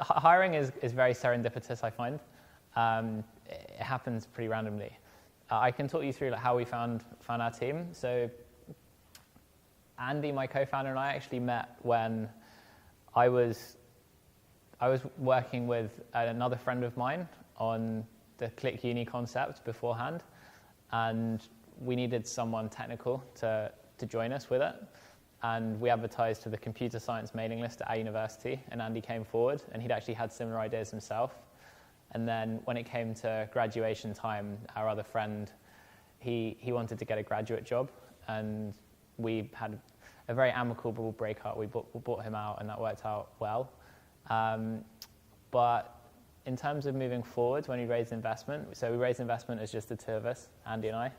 hiring is very serendipitous, I find. It happens pretty randomly. I can talk you through how we found our team. So Andy, my co-founder, and I actually met when I was working with another friend of mine on the Click Uni concept beforehand, and we needed someone technical to join us with it. And we advertised to the computer science mailing list at our university, and Andy came forward, and he'd actually had similar ideas himself. And then when it came to graduation time, our other friend, he wanted to get a graduate job, and we had a very amicable breakup. We bought him out, and that worked out well. But in terms of moving forward, when we raised investment, so we raised investment as just the two of us, Andy and I,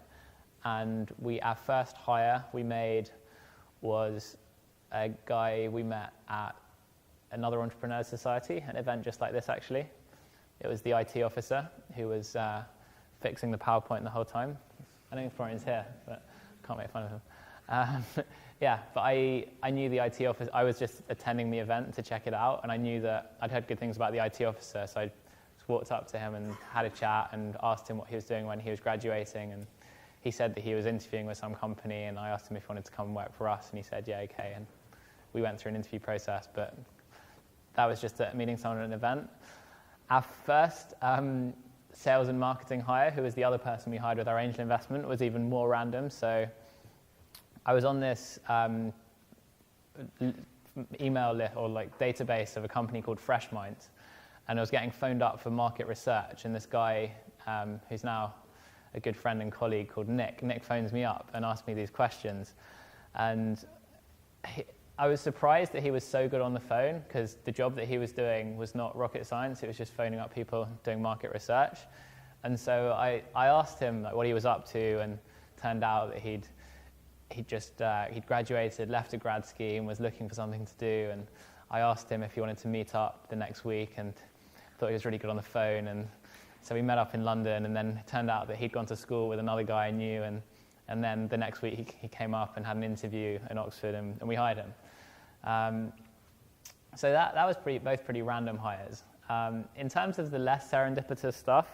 and our first hire we made was a guy we met at another entrepreneurs society, an event just like this actually. It was the IT officer who was fixing the PowerPoint the whole time. I don't think Florian's here, but can't make fun of him. Yeah, but I knew the IT officer. I was just attending the event to check it out, and I knew that I'd heard good things about the IT officer, so I just walked up to him and had a chat and asked him what he was doing when he was graduating, and he said that he was interviewing with some company, and I asked him if he wanted to come and work for us, and he said, yeah, okay, and we went through an interview process, but that was just meeting someone at an event. Our first sales and marketing hire, who was the other person we hired with our angel investment, was even more random. So I was on this email list or database of a company called FreshMinds, and I was getting phoned up for market research, and this guy who's now a good friend and colleague called Nick phones me up and asked me these questions, and I was surprised that he was so good on the phone, because the job that he was doing was not rocket science. It was just phoning up people doing market research. And so I asked him what he was up to, and turned out that he'd graduated, left a grad scheme, was looking for something to do, and I asked him if he wanted to meet up the next week, and thought he was really good on the phone, and so we met up in London, and then it turned out that he'd gone to school with another guy I knew, and then the next week he came up and had an interview in Oxford, and we hired him. So that was both pretty random hires. In terms of the less serendipitous stuff,